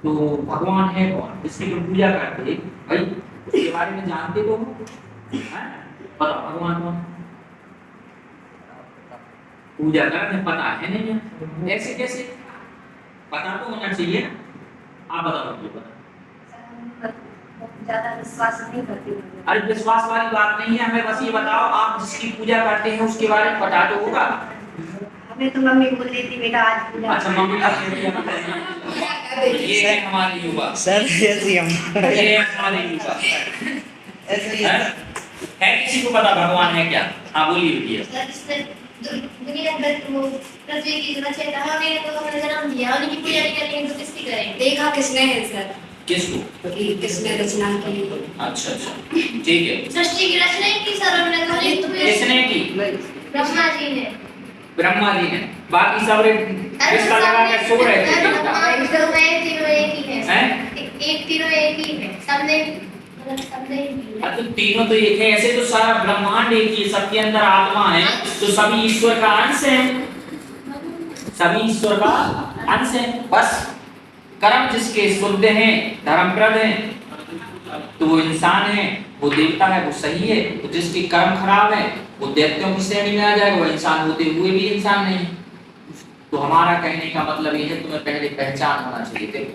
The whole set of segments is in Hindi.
तो भगवान है कौन, जिसकी तुम पूजा करते हैं भाई, उसके बारे में जानते तो हो, हैं? बताओ भगवान कौन, पूजा करने पता है नहीं है, ऐसे कैसे, पता तो होना चाहिए ना। आप बताओ मुझे, बताओ। ज्यादा विश्वास नहीं करती। अरे विश्वास वाली बात नहीं है, हमें बस ये बताओ आप जिसकी पूजा करते हैं उसके बारे में पता तो होगा। हमें तो मम्मी बोल रही थी बेटा आज पूजा। अच्छा मम्मी का ये है हमारे युवा सर ऐसे हम ये है हमारे युवा है किसी को पता भगवान है क्या? हाँ बोलिए भैया। दुनिया भर वो पृथ्वी की रचयिता हमें तो हमें जन्म दिया, उनकी पूजा नहीं करेंगे तो किसकी करेंगे? देखा किसने है सर किसको? कि किसने रचना की। अच्छा अच्छा ठीक है। सृष्टि की रचना की सर हमने खाली किसने की? ब्रह्मा जी ने। ब्रह्मा जी ने, बाकी सब किसका लगा के सो रहे थे? तीनों एक ही हैं? है, एक तीनों एक ही है, सबने तो तीनों तो एक है, ऐसे तो सारा ब्रह्मांड एक ही है, सबके अंदर आत्मा है, तो सभी ईश्वर का अंश है, सभी ईश्वर का अंश है। बस कर्म जिसके शुद्ध हैं, धर्मप्रद हैं, तो वो इंसान है, वो देवता है, वो सही है। तो जिसके कर्म खराब है वो दैत्यों की श्रेणी में आ जाएगा, वो इंसान होते हुए भी इंसान नहीं। तो हमारा कहने का मतलब ये है, तुम्हें पहले पहचान होना चाहिए। देखो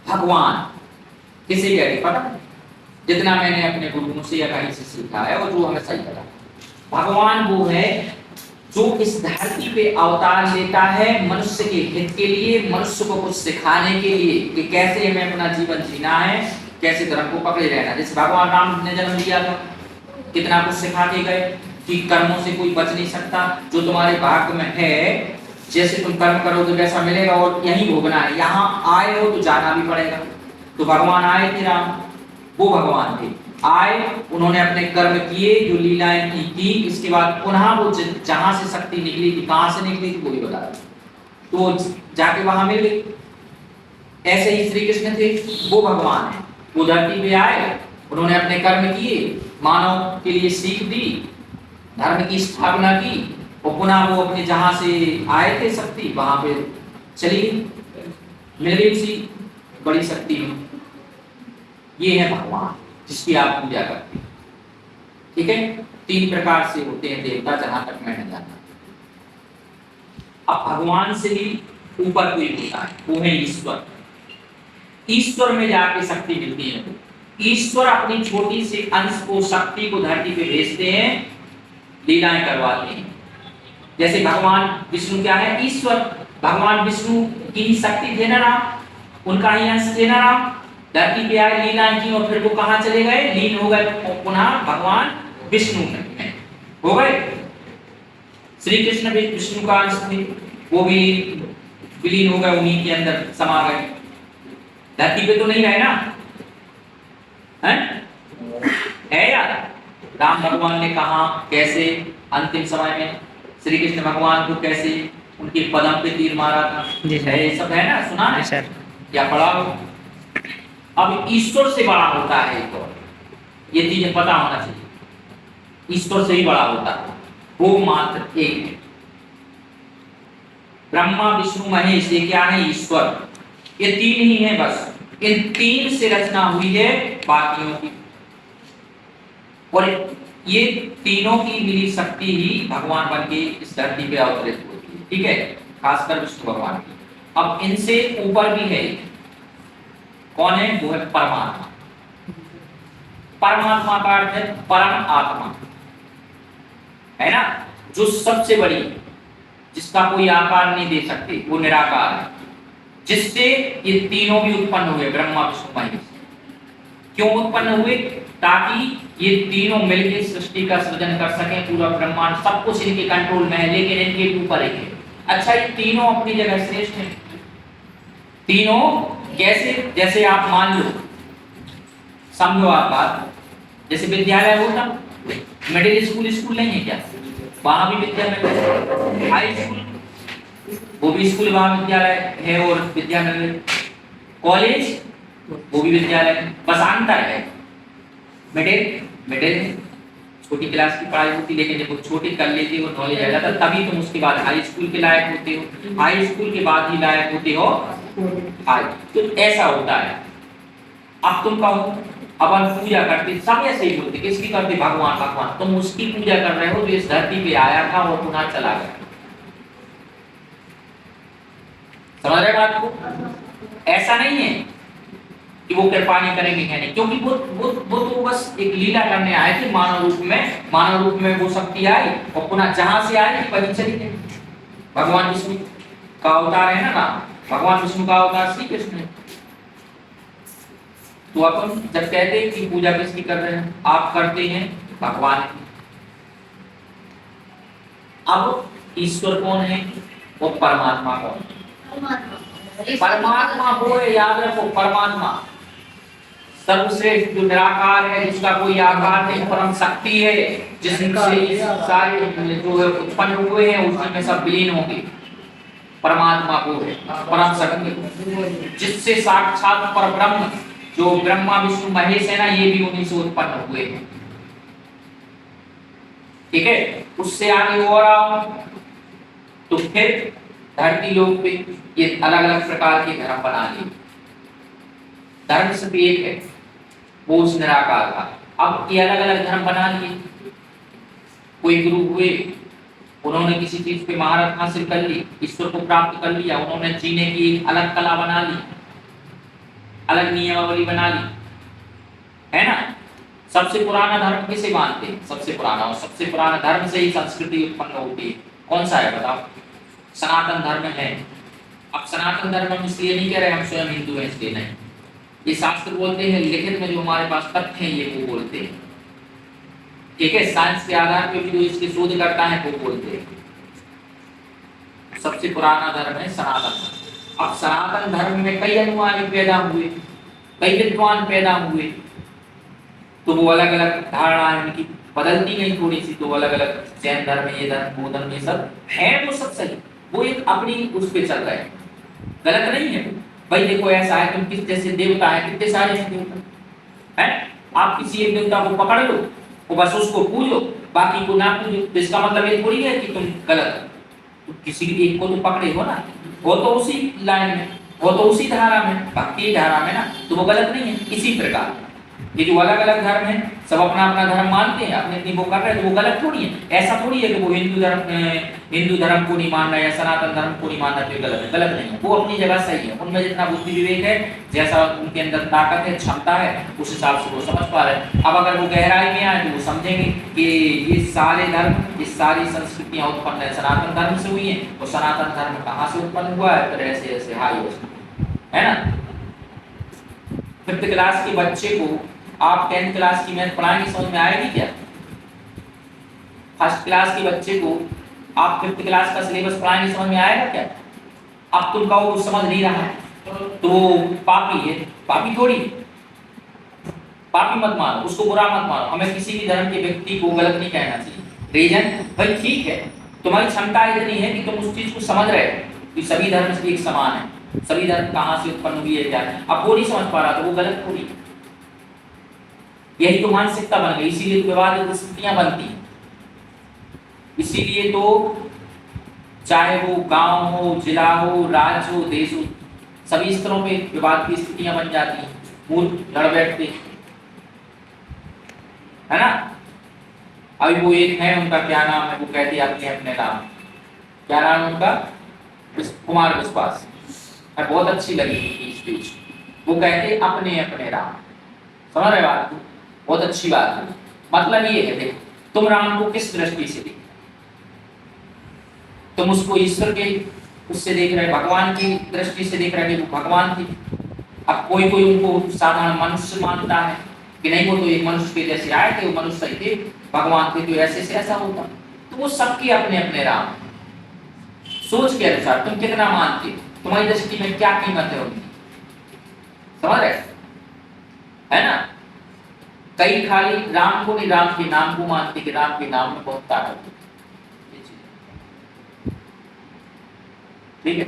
भगवान किसे कहते पता, जितना मैंने अपने गुरुओं से या कहीं से सीखा है और जो हमें सही लगा, भगवान वो है जो इस धरती पे अवतार लेता है मनुष्य के हित के लिए, मनुष्य को कुछ सिखाने के लिए कि कैसे हमें अपना जीवन जीना है, कैसे धर्म को पकड़े रहना। जैसे भगवान राम ने जन्म लिया था, कितना कुछ सिखा के गए कि कर्मों से कोई बच नहीं सकता, जो तुम्हारे भाग्य में है जैसे तुम कर्म करोगे वैसा मिलेगा और यही भोगना है, यहाँ आए हो तो जाना भी पड़ेगा। तो भगवान आए थे राम, वो भगवान थे, आए उन्होंने अपने कर्म किए, जो लीलाएं की, इसके बाद पुनः वो जहां से शक्ति निकली थी, कहां से निकली थी वो भी बता रहे, तो वो जाके वहां मिल गई। ऐसे ही श्री कृष्ण थे, वो भगवान है, वो धरती पे आए, उन्होंने अपने कर्म किए, मानव के लिए सीख दी, धर्म की स्थापना की, और पुनः वो अपने जहां से आए थे शक्ति वहां पे चली गई, मिल गई उसी बड़ी शक्ति में। ये है भगवान जिसकी आप पूजा करते हैं। ठीक है, तीन प्रकार से होते हैं देवता, जहां तक मैंने जाना। अब भगवान से भी ऊपर कोई होता है, वो है ईश्वर। ईश्वर में जाके शक्ति मिलती है। ईश्वर अपनी छोटी सी अंश को, शक्ति को धरती पे भेजते हैं, लीलाएं करवाते हैं। जैसे भगवान विष्णु क्या है? ईश्वर। भगवान विष्णु की ही शक्ति थे ना राम, उनका ही अंश थे ना राम, धरती पे आए, लीलाएं की, और फिर वो कहां चले गए? लीन हो गए पुनः भगवान विष्णु में हो गए। श्री कृष्ण भी विष्णु का अंश थे, वो भी विलीन हो गए, उन्हीं के अंदर समा गए। धरती पे तो नहीं रहे ना, है यार? राम भगवान ने कहा कैसे अंतिम समय में श्री कृष्ण भगवान को कैसे उनके पदम पे तीर मारा था, है ये सब है ना, सुना है सर या पढ़ा हो? अब ईश्वर से बड़ा होता है एक और, ये चीजें पता होना चाहिए। ईश्वर से ही बड़ा होता है, वो मात्र एक है। ब्रह्मा विष्णु महेश, ये क्या है? ईश्वर। ये तीन ही है बस, इन तीन से रचना हुई है बाकियों की, और ये तीनों की मिली शक्ति ही भगवान बन के इस धरती पे अवतरित होती है। ठीक है, खासकर विष्णु भगवान की। अब इनसे ऊपर भी है, कौन है? वो है परमात्मा। परमात्मा का अर्थ है परम आत्मा, है ना, जो सबसे बड़ी, जिसका कोई आकार नहीं दे सकते, वो निराकार है, जिससे ये तीनों भी उत्पन्न हुए, ब्रह्मा विष्णु महेश। क्यों उत्पन्न हुए? ताकि ये तीनों मिलकर सृष्टि का सृजन कर सकें, पूरा ब्रह्मांड, सब कुछ इनके कंट्रोल में है, लेकिन इनके ऊपर एक है। अच्छा, ये तीनों अपनी जगह श्रेष्ठ हैं। तीनों कैसे? जैसे आप मान लो, समझो आप बात, जैसे विद्यालय होता, मिडिल स्कूल, स्कूल नहीं है क्या? वहां भी विद्यालय, हाई स्कूल वो भी स्कूल, वहां विद्यालय है और विद्यालय, कॉलेज वो भी विद्यालय, बस अंतर है मिडिल छोटी क्लास की पढ़ाई होती, लेकिन जब वो छोटी कर लेती हो, नॉलेज आ जाता, तभी तुम उसके बाद हाई स्कूल के लायक होते हो, हाई स्कूल के बाद ही लायक होते हो हाई। तो ऐसा होता है। अब तुम कहो अपन पूजा करते, सब ऐसे ही बोलते, किसकी करते? भगवान भगवान। तुम उसकी पूजा कर रहे हो जो इस धरती पे आया था और पुनः चला गया। समझ रहे बात को? ऐसा नहीं है कि वो कृपा नहीं करेंगे, है नहीं, क्योंकि वो तो बस एक लीला करने आए थे मानव रूप में। मानव रूप में वो शक्ति आई और पुनः जहां से आई वहीं चली गई। भगवान विष्णु का अवतार है ना, भगवान विष्णु का अवतार श्री कृष्ण है। तो अपन जब कहते हैं कि पूजा किसकी कर रहे हैं, आप करते हैं भगवान की। अब ईश्वर कौन है और परमात्मा कौन है? परमात्मा वो है, याद रखो, परमात्मा सर्वश्रेष्ठ जो निराकार है, जिसका कोई आकार नहीं, परम शक्ति है, जिससे सारे जो है उत्पन्न हुए हैं उसी में सब विलीन होंगे। परमात्मा वो है परम शक्ति, जिससे साक्षात परब्रह्म जो ब्रह्मा विष्णु महेश है ना, ये भी उन्हीं से उत्पन्न हुए हैं। ठीक है, उससे आगे और आओ तो फिर धरती लोक पे ये अलग अलग प्रकार के धर्म बना लिए। धर्म सिर्फ एक है, वो उस निराकार का। अब ये अलग अलग धर्म बना लिए। कोई गुरु हुए, उन्होंने किसी चीज पे महारत हासिल कर ली, ईश्वर को प्राप्त कर लिया, उन्होंने जीने की एक अलग कला बना ली, अलग नियमावली बना ली, है ना। सबसे पुराना धर्म किसे मानते हैं? सबसे पुराना, और सबसे पुराना धर्म से ही संस्कृति उत्पन्न होती है। कौन सा है बताओ? सनातन धर्म है। अब सनातन धर्म हम इसलिए नहीं कह रहे हम स्वयं हिंदू हैं इसलिए नहीं, ये शास्त्र बोलते हैं, लिखित में जो हमारे पास तथ्य हैं ये वो बोलते हैं। ठीक है, साइंस के आधार पर जो इसकी शोध करता है वो बोलते हैं। सबसे पुराना धर्म है सनातन धर्म। अब सनातन धर्म में कई अनुयायी पैदा हुए, कई विद्वान पैदा हुए, तो वो अलग अलग धारणाएं उनकी बदलती गई थोड़ी सी, तो अलग अलग जैन धर्म, ये धर्म, वो धर्म, ये सब है, वो सब सही, वो एक अपनी उस पे चल रहे हैं, गलत नहीं है। भाई देखो ऐसा है, तुम किस जैसे देवता है, कितने सारे हैं देवता, है, आप किसी एक देवता को पकड़ लो और बस उसको पूजो, बाकी को ना पूजो, तो इसका मतलब ये थोड़ी है कि तुम गलत हो। तो किसी एक को तो पकड़े हो ना, वो तो उसी लाइन में, वो तो उसी धारा में, भक्ति धारा में ना, तो वो गलत नहीं है। इसी प्रकार ये जो अलग अलग धर्म है, सब अपना अपना धर्म मानते हैं, अपने अपनी वो कर रहे हैं, तो वो गलत थोड़ी है। ऐसा थोड़ी है कि वो हिंदू धर्म को नहीं मान रहा है या सनातन धर्म को नहीं मान रहा, तो गलत है, गलत नहीं है। वो अपनी जगह सही है, उनमें जितना बुद्धि विवेक है, जैसा उनके अंदर ताकत है, क्षमता है, उस हिसाब से वो समझ पा रहे हैं। अब अगर वो गहराई में आए तो वो समझेंगे कि ये सारे धर्म, ये सारी संस्कृतियां उत्पन्न है सनातन धर्म से हुई है, और सनातन धर्म कहाँ से उत्पन्न हुआ है, फिर ऐसे ऐसे हाई है ना। 5th क्लास के बच्चे को आप 10th क्लास की मैथ पढ़ाएंगे, समझ में आएगी क्या? 1st क्लास के बच्चे को आप 5th क्लास का सिलेबस पढ़ाएंगे, समझ में आएगा क्या? अब तुम कहो वो समझ नहीं रहा है तो पापी है, पापी थोड़ी, पापी मत मानो, उसको बुरा मत मानो। हमें किसी भी धर्म के व्यक्ति को गलत नहीं कहना चाहिए। रीजन भाई ठीक है, तुम्हारी क्षमता इतनी है कि तुम उस चीज को समझ रहे हो कि सभी धर्म से एक समान है, सभी धर्म कहाँ से उत्पन्न हुई है क्या है, अब वो नहीं समझ पा रहा तो वो गलत थोड़ी। यही तो मानसिकता बन गई, इसीलिए तो विवादित स्थितियां बनती हैं। इसीलिए तो चाहे वो गांव हो, जिला हो, राज्य हो, देश हो, सभी स्तरों पे विवाद की स्थितियां बन जाती हैं, मूर्ख लड़ बैठते है ना। अभी वो एक है, उनका क्या नाम है, वो कहते अपने अपने नाम, क्या नाम है उनका? कुमार विश्वास, बहुत अच्छी लगी उनकी स्पीच। वो कहते अपने अपने राम, समझ रहे बात? बहुत अच्छी बात है। मतलब ये है, देखो तुम राम को किस दृष्टि से देखते, तुम उसको ईश्वर के उससे देख रहे, भगवान की दृष्टि से देख रहे, वो भगवान थी। अब कोई कोई उनको साधारण मनुष्य मानता है कि नहीं वो तो एक मनुष्य के जैसे आए थे, वो मनुष्य ही थे, भगवान थे तो ऐसे से ऐसा होता। तो वो सबके अपने अपने राम, सोच के अनुसार तुम कितना मानते, तुम्हारी दृष्टि में क्या कीमत है उनकी, समझ रहे है ना। कई खाली राम को नहीं, राम के नाम को मानते कि राम के नाम में बहुत ताकत है, ठीक है।